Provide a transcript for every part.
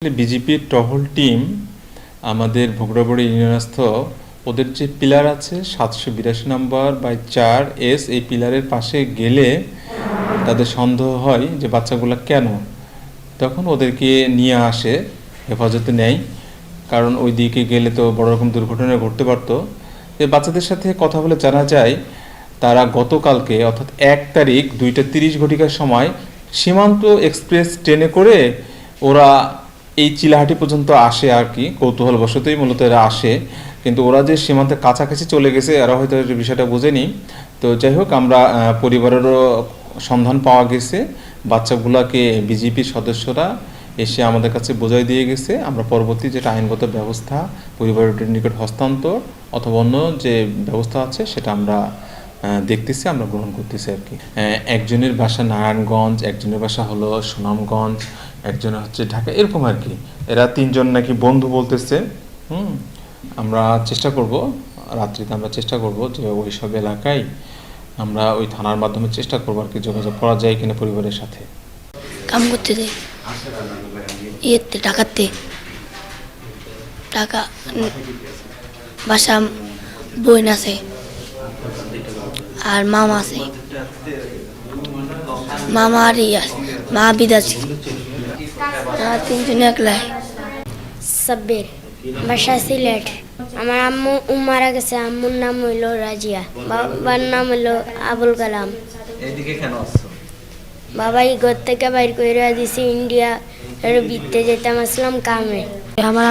বিজেপির টহল টিম আমাদের ভোগড়াবাড়ি ইউনিয়নস্থ ওদের যে পিলার আছে 782 নম্বর বাই 4S এই পিলারের পাশে গেলে তাদের সন্দেহ হয় যে বাচ্চাগুলো কেন, তখন ওদেরকে নিয়ে আসে, হেফাজতে নেয়। কারণ ওই দিকে গেলে তো বড় রকম দুর্ঘটনা ঘটতে পারতো। এই বাচ্চাদের সাথে কথা বলে জানা যায় তারা গতকালকে অর্থাৎ 1 তারিখ 2:30 ঘটিকার সময় সীমান্ত এক্সপ্রেস ট্রেনে করে ওরা এই চিলাহাটি পর্যন্ত আসে আর কি, কৌতূহলবশতই মূলত এরা আসে। কিন্তু ওরা যে সীমান্তের কাছাকাছি চলে গেছে এরা হয়তো এই বিষয়টা বোঝেনি। তো যাই হোক, আমরা পরিবারেরও সন্ধান পাওয়া গেছে, বাচ্চাগুলোকে বিজেপির সদস্যরা এসে আমাদের কাছে বোঝাই দিয়ে গেছে। আমরা পরবর্তী যেটা আইনগত ব্যবস্থা পরিবারের নিকট হস্তান্তর অথবা অন্য যে ব্যবস্থা আছে সেটা আমরা দেখতেছি, আমরা গ্রহণ করতেছি আর কি। একজনের বাসা নারায়ণগঞ্জ, একজনের বাসা হলো সুনামগঞ্জ, একজনের হচ্ছে ঢাকা, এরকম আর কি। এরা 3 জন নাকি বন্ধু বলতেছে। আমরা চেষ্টা করব, রাত্রিতে আমরা চেষ্টা করব যে ওই সব এলাকায় আমরা ওই থানার মাধ্যমে চেষ্টা করবো আর কি যোগাযোগ করা যায় কিনা পরিবারের সাথে। কাম করতে দেয় ইয়েতে টাকাতে টাকা বাসা বোন আছে আর মামা আছে, মামা আর মা বিদাসী, 3 জন একলাই। সাব্বির, বাসা সিলেট। আমার আম্মু মারা গেছে, আম্মুর নাম হইল রাজিয়া, বাবার নাম হইল আবুল কালাম। এদিকে কেন আসছো? বাবাই ঘর থেকে বাইর করে দিছে ইন্ডিয়া, বিতে যেতাম আসলাম কামে। আমার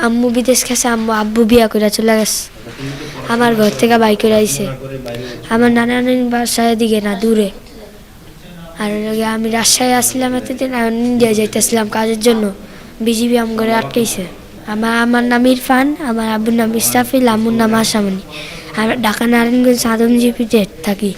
আম্মু বিদেশ গেছে, আব্বু বিয়া করে চলে গেছে, আমার ঘর থেকে বাই করে আইছে। আমার নানির বাসায় দিকে না, দূরে। আর আমি রাজশাহী আসলাম এতদিন, ইন্ডিয়া যাইতেছিলাম কাজের জন্য, বিজিবি আম ঘরে আটকাইছে। আমার নাম ইরফান, আমার আব্বুর নাম ইস্তাফিল, আম্মুর নাম আসামনি। আর ঢাকা নারায়ণগঞ্জ আদমজীবীতে থাকি।